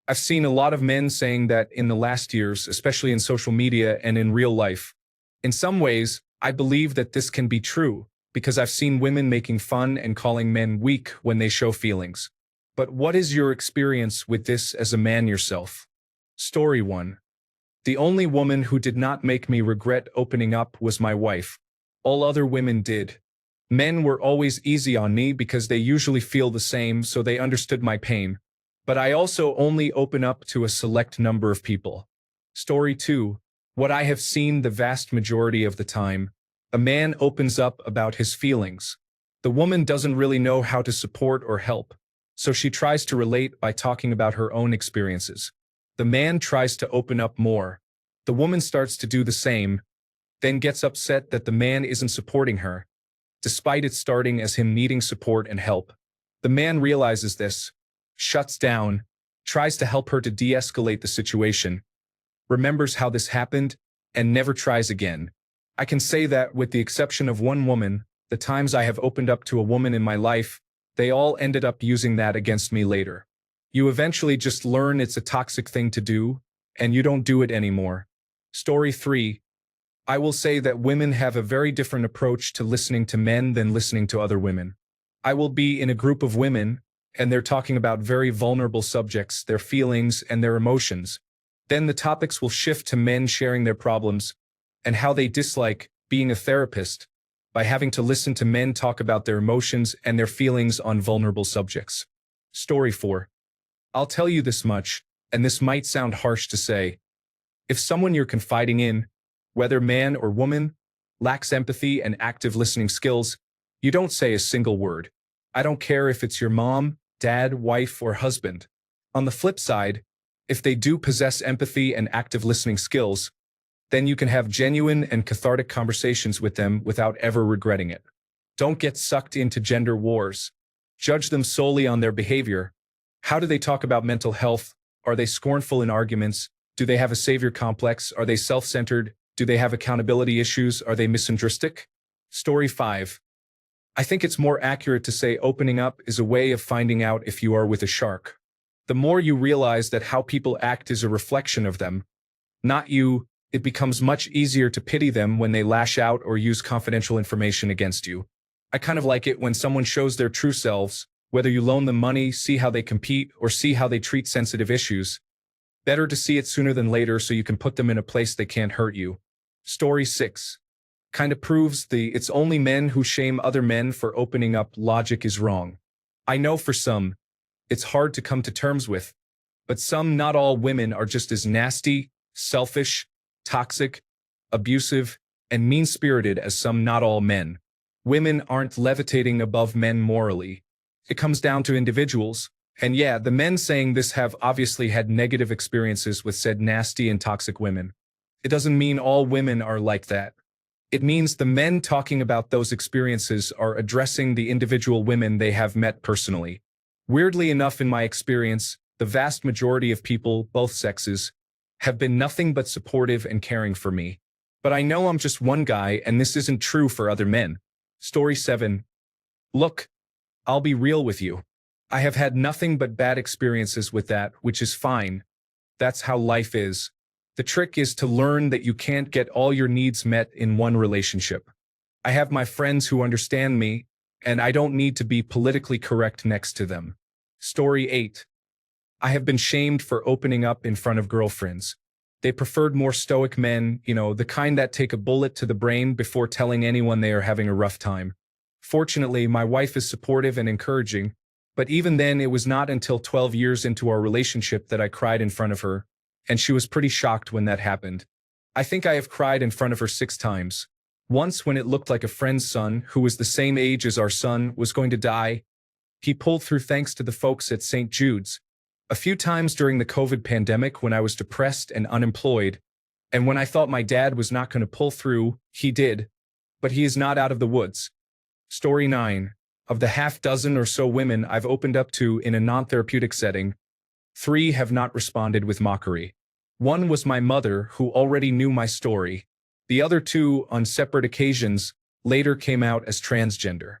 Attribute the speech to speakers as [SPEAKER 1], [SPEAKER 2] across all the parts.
[SPEAKER 1] I've seen a lot of men saying that in the last years, especially in social media and in real life. In some ways, I believe that this can be true, because I've seen women making fun and calling men weak when they show feelings. But what is your experience with this as a man yourself? Story 1. The only woman who did not make me regret opening up was my wife. All other women did. Men were always easy on me because they usually feel the same, so they understood my pain. But I also only open up to a select number of people. Story 2. What I have seen the vast majority of the time, a man opens up about his feelings. The woman doesn't really know how to support or help, so she tries to relate by talking about her own experiences. The man tries to open up more. The woman starts to do the same, then gets upset that the man isn't supporting her, despite it starting as him needing support and help. The man realizes this, shuts down, tries to help her to de-escalate the situation, remembers how this happened, and never tries again. I can say that with the exception of one woman, the times I have opened up to a woman in my life, they all ended up using that against me later. You eventually just learn it's a toxic thing to do, and you don't do it anymore. Story 3. I will say that women have a very different approach to listening to men than listening to other women. I will be in a group of women, and they're talking about very vulnerable subjects, their feelings and their emotions. Then the topics will shift to men sharing their problems and how they dislike being a therapist by having to listen to men talk about their emotions and their feelings on vulnerable subjects. Story 4. I'll tell you this much, and this might sound harsh to say. If someone you're confiding in, whether man or woman, lacks empathy and active listening skills, you don't say a single word. I don't care if it's your mom, dad, wife, or husband. On the flip side, if they do possess empathy and active listening skills, then you can have genuine and cathartic conversations with them without ever regretting it. Don't get sucked into gender wars. Judge them solely on their behavior. How do they talk about mental health? Are they scornful in arguments? Do they have a savior complex? Are they self-centered? Do they have accountability issues? Are they misogynistic? Story 5. I think it's more accurate to say opening up is a way of finding out if you are with a shark. The more you realize that how people act is a reflection of them, not you, it becomes much easier to pity them when they lash out or use confidential information against you. I kind of like it when someone shows their true selves, whether you loan them money, see how they compete, or see how they treat sensitive issues. Better to see it sooner than later so you can put them in a place they can't hurt you. Story 6. Kind of proves the "it's only men who shame other men for opening up" logic is wrong. I know for some, it's hard to come to terms with, but some, not all women are just as nasty, selfish, toxic, abusive, and mean-spirited as some, not all men. Women aren't levitating above men morally. It comes down to individuals, and yeah, the men saying this have obviously had negative experiences with said nasty and toxic women. It doesn't mean all women are like that. It means the men talking about those experiences are addressing the individual women they have met personally. Weirdly enough, in my experience, the vast majority of people, both sexes, have been nothing but supportive and caring for me. But I know I'm just one guy, and this isn't true for other men. Story 7. Look, I'll be real with you. I have had nothing but bad experiences with that, which is fine. That's how life is. The trick is to learn that you can't get all your needs met in one relationship. I have my friends who understand me, and I don't need to be politically correct next to them. Story 8. I have been shamed for opening up in front of girlfriends. They preferred more stoic men, the kind that take a bullet to the brain before telling anyone they are having a rough time. Fortunately, my wife is supportive and encouraging, but even then it was not until 12 years into our relationship that I cried in front of her, and she was pretty shocked when that happened. I think I have cried in front of her 6 times. Once when it looked like a friend's son, who was the same age as our son, was going to die. He pulled through thanks to the folks at St. Jude's. A few times during the COVID pandemic when I was depressed and unemployed, and when I thought my dad was not going to pull through, he did. But he is not out of the woods. Story 9. Of the half dozen or so women I've opened up to in a non-therapeutic setting, 3 have not responded with mockery. One was my mother, who already knew my story. The other 2, on separate occasions, later came out as transgender.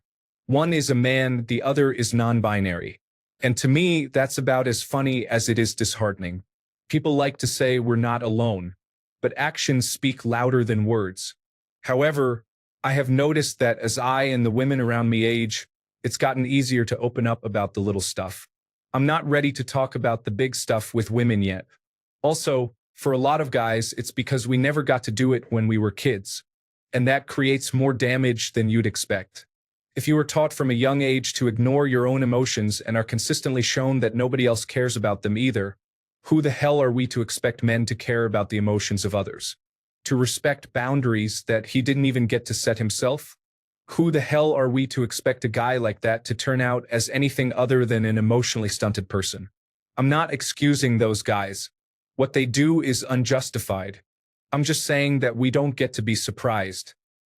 [SPEAKER 1] One is a man, the other is non-binary. And to me, that's about as funny as it is disheartening. People like to say we're not alone, but actions speak louder than words. However, I have noticed that as I and the women around me age, it's gotten easier to open up about the little stuff. I'm not ready to talk about the big stuff with women yet. Also, for a lot of guys, it's because we never got to do it when we were kids, and that creates more damage than you'd expect. If you were taught from a young age to ignore your own emotions and are consistently shown that nobody else cares about them either, who the hell are we to expect men to care about the emotions of others? To respect boundaries that he didn't even get to set himself? Who the hell are we to expect a guy like that to turn out as anything other than an emotionally stunted person? I'm not excusing those guys. What they do is unjustified. I'm just saying that we don't get to be surprised.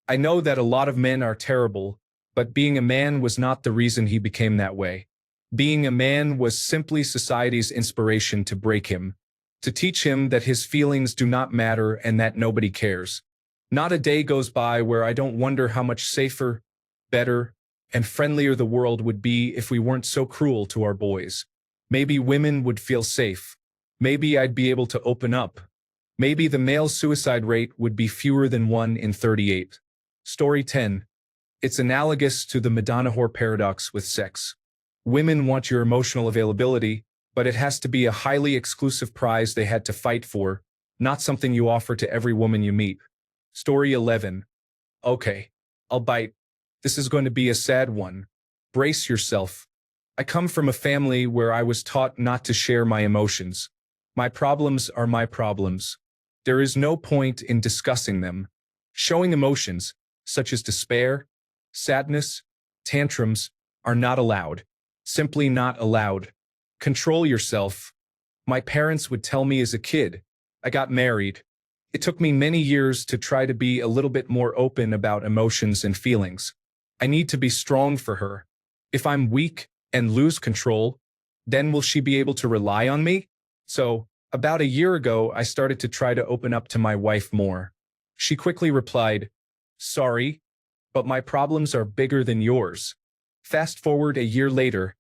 [SPEAKER 1] I know that a lot of men are terrible, but being a man was not the reason he became that way. Being a man was simply society's inspiration to break him, to teach him that his feelings do not matter and that nobody cares. Not a day goes by where I don't wonder how much safer, better, and friendlier the world would be if we weren't so cruel to our boys. Maybe women would feel safe. Maybe I'd be able to open up. Maybe the male suicide rate would be fewer than 1 in 38. Story 10. It's analogous to the Madonna whore paradox with sex. Women want your emotional availability, but it has to be a highly exclusive prize they had to fight for, not something you offer to every woman you meet. Story 11. Okay, I'll bite. This is going to be a sad one. Brace yourself. I come from a family where I was taught not to share my emotions. My problems are my problems. There is no point in discussing them. Showing emotions, such as despair, sadness, tantrums, are not allowed. Simply not allowed. Control yourself. My parents would tell me as a kid. I got married. It took me many years to try to be a little bit more open about emotions and feelings. I need to be strong for her. If I'm weak and lose control, then will she be able to rely on me? So, about a year ago, I started to try to open up to my wife more. She quickly replied, "Sorry, but my problems are bigger than yours." Fast forward a year later,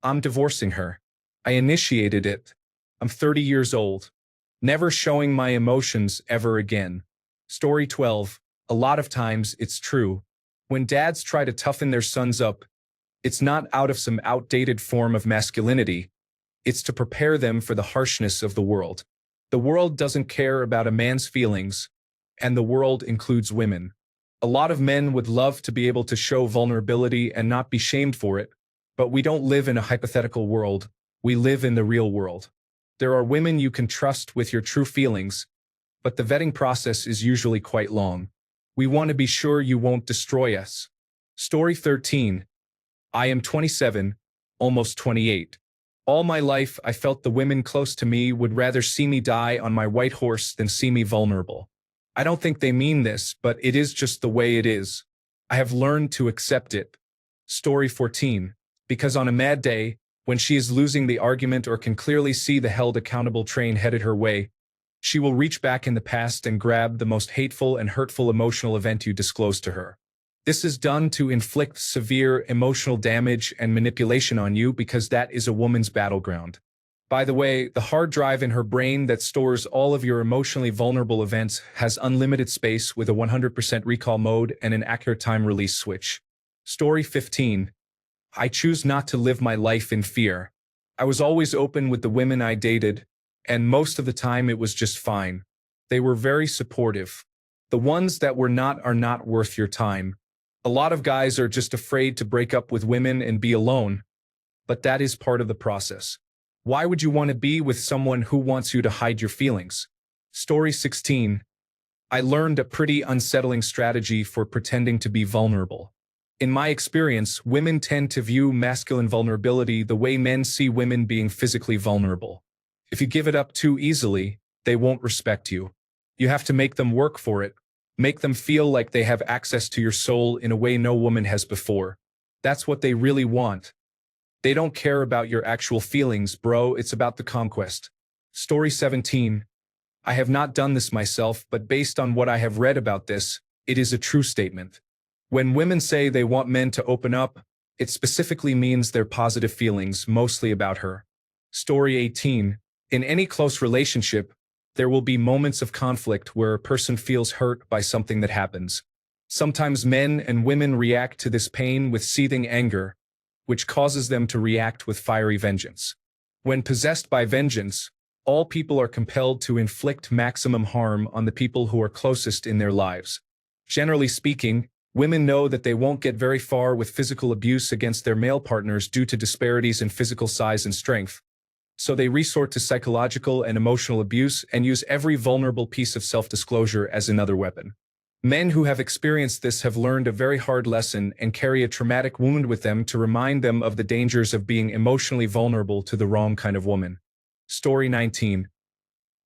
[SPEAKER 1] I'm divorcing her. I initiated it. I'm 30 years old. Never showing my emotions ever again. Story 12. A lot of times it's true. When dads try to toughen their sons up, it's not out of some outdated form of masculinity. It's to prepare them for the harshness of the world. The world doesn't care about a man's feelings, and the world includes women. A lot of men would love to be able to show vulnerability and not be shamed for it, but we don't live in a hypothetical world. We live in the real world. There are women you can trust with your true feelings, but the vetting process is usually quite long. We want to be sure you won't destroy us. Story 13. I am 27, almost 28. All my life, I felt the women close to me would rather see me die on my white horse than see me vulnerable. I don't think they mean this, but it is just the way it is. I have learned to accept it. Story 14. Because on a mad day, when she is losing the argument or can clearly see the held accountable train headed her way, she will reach back in the past and grab the most hateful and hurtful emotional event you disclosed to her. This is done to inflict severe emotional damage and manipulation on you because that is a woman's battleground. By the way, the hard drive in her brain that stores all of your emotionally vulnerable events has unlimited space with a 100% recall mode and an accurate time release switch. Story 15. I choose not to live my life in fear. I was always open with the women I dated, and most of the time it was just fine. They were very supportive. The ones that were not are not worth your time. A lot of guys are just afraid to break up with women and be alone, but that is part of the process. Why would you want to be with someone who wants you to hide your feelings? Story 16. I learned a pretty unsettling strategy for pretending to be vulnerable. In my experience, women tend to view masculine vulnerability the way men see women being physically vulnerable. If you give it up too easily, they won't respect you. You have to make them work for it. Make them feel like they have access to your soul in a way no woman has before. That's what they really want. They don't care about your actual feelings, bro. It's about the conquest. Story 17. I have not done this myself, but based on what I have read about this, it is a true statement. When women say they want men to open up, It specifically means their positive feelings, mostly about her. Story 18. In any close relationship, there will be moments of conflict where a person feels hurt by something that happens. Sometimes men and women react to this pain with seething anger, which causes them to react with fiery vengeance. When possessed by vengeance, all people are compelled to inflict maximum harm on the people who are closest in their lives. Generally speaking, women know that they won't get very far with physical abuse against their male partners due to disparities in physical size and strength. So they resort to psychological and emotional abuse and use every vulnerable piece of self-disclosure as another weapon. Men who have experienced this have learned a very hard lesson and carry a traumatic wound with them to remind them of the dangers of being emotionally vulnerable to the wrong kind of woman. Story 19.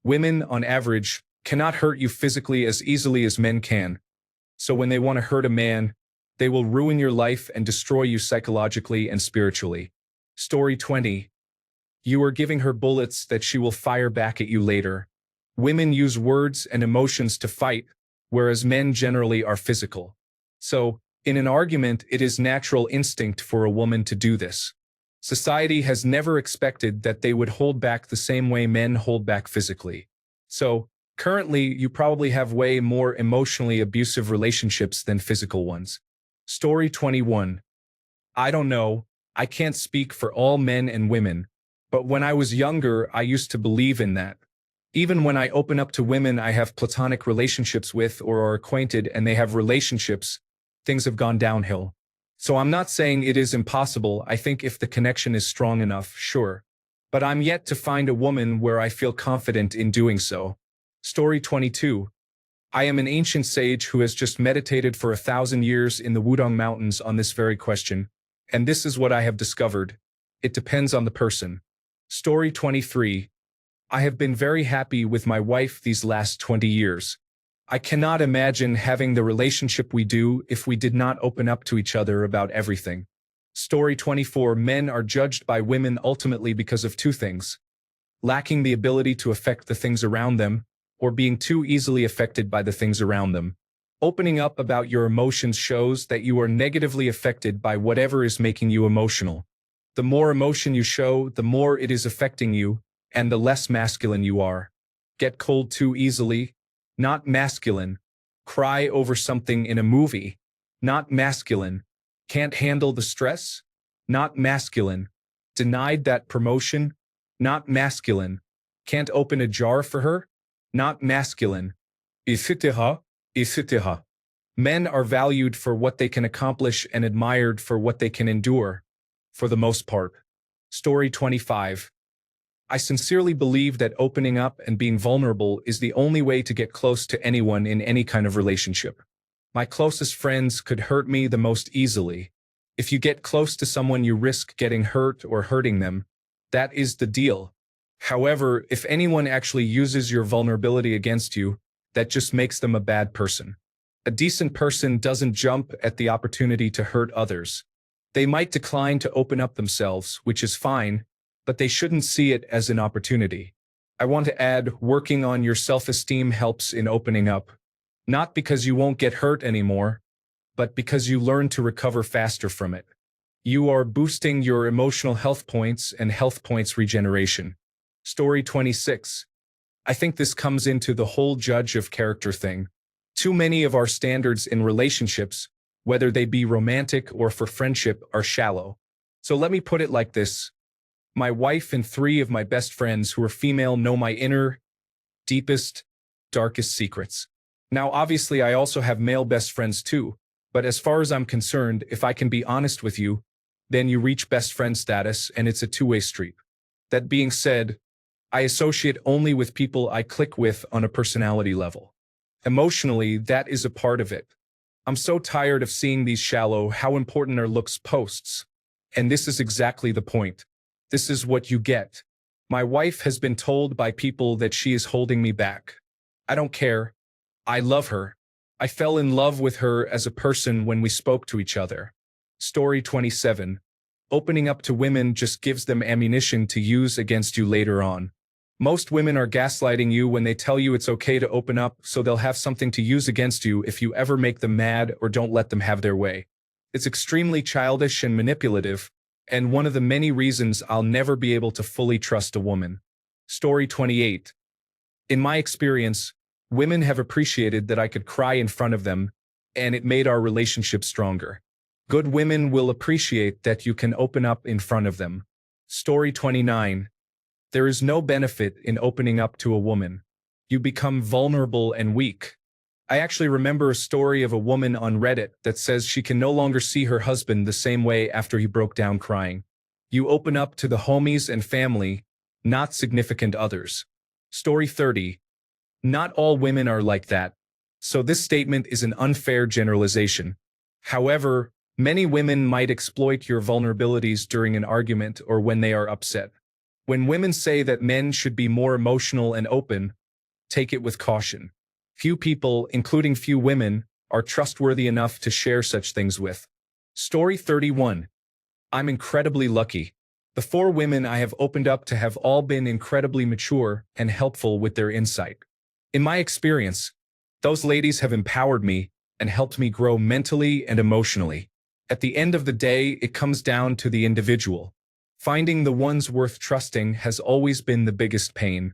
[SPEAKER 1] Women, on average, cannot hurt you physically as easily as men can. So when they want to hurt a man, they will ruin your life and destroy you psychologically and spiritually. Story 20. You are giving her bullets that she will fire back at you later. Women use words and emotions to fight, whereas men generally are physical. So, in an argument, it is natural instinct for a woman to do this. Society has never expected that they would hold back the same way men hold back physically. So, currently, you probably have way more emotionally abusive relationships than physical ones. Story 21. I don't know, I can't speak for all men and women, but when I was younger, I used to believe in that. Even when I open up to women I have platonic relationships with or are acquainted and they have relationships, things have gone downhill. So I'm not saying it is impossible. I think if the connection is strong enough, sure. But I'm yet to find a woman where I feel confident in doing so. Story 22. I am an ancient sage who has just meditated for 1,000 years in the Wudong Mountains on this very question, and this is what I have discovered. It depends on the person. Story 23. I have been very happy with my wife these last 20 years. I cannot imagine having the relationship we do if we did not open up to each other about everything. Story 24. Men are judged by women ultimately because of two things: lacking the ability to affect the things around them, or being too easily affected by the things around them. Opening up about your emotions shows that you are negatively affected by whatever is making you emotional. The more emotion you show, the more it is affecting you, and the less masculine you are. Get cold too easily? Not masculine. Cry over something in a movie? Not masculine. Can't handle the stress? Not masculine. Denied that promotion? Not masculine. Can't open a jar for her? Not masculine. Etc. etc. Men are valued for what they can accomplish and admired for what they can endure. For the most part. Story 25. I sincerely believe that opening up and being vulnerable is the only way to get close to anyone in any kind of relationship. My closest friends could hurt me the most easily. If you get close to someone, you risk getting hurt or hurting them. That is the deal. However, if anyone actually uses your vulnerability against you, that just makes them a bad person. A decent person doesn't jump at the opportunity to hurt others. They might decline to open up themselves, which is fine, but they shouldn't see it as an opportunity. I want to add, working on your self-esteem helps in opening up. Not because you won't get hurt anymore, but because you learn to recover faster from it. You are boosting your emotional health points and health points regeneration. Story 26. I think this comes into the whole judge of character thing. Too many of our standards in relationships, whether they be romantic or for friendship, are shallow. So let me put it like this. My wife and 3 of my best friends who are female know my inner, deepest, darkest secrets. Now, obviously, I also have male best friends too, but as far as I'm concerned, if I can be honest with you, then you reach best friend status and it's a two-way street. That being said, I associate only with people I click with on a personality level. Emotionally, that is a part of it. I'm so tired of seeing these shallow, how important are looks posts. And this is exactly the point. This is what you get. My wife has been told by people that she is holding me back. I don't care. I love her. I fell in love with her as a person when we spoke to each other. Story 27. Opening up to women just gives them ammunition to use against you later on. Most women are gaslighting you when they tell you it's okay to open up, so they'll have something to use against you if you ever make them mad or don't let them have their way. It's extremely childish and manipulative, and one of the many reasons I'll never be able to fully trust a woman. Story 28. In my experience, women have appreciated that I could cry in front of them, and it made our relationship stronger. Good women will appreciate that you can open up in front of them. Story 29. There is no benefit in opening up to a woman. You become vulnerable and weak. I actually remember a story of a woman on Reddit that says she can no longer see her husband the same way after he broke down crying. You open up to the homies and family, not significant others. Story 30. Not all women are like that, so this statement is an unfair generalization. However, many women might exploit your vulnerabilities during an argument or when they are upset. When women say that men should be more emotional and open, take it with caution. Few people, including few women, are trustworthy enough to share such things with. Story 31. I'm incredibly lucky. The 4 women I have opened up to have all been incredibly mature and helpful with their insight. In my experience, those ladies have empowered me and helped me grow mentally and emotionally. At the end of the day, it comes down to the individual. Finding the ones worth trusting has always been the biggest pain.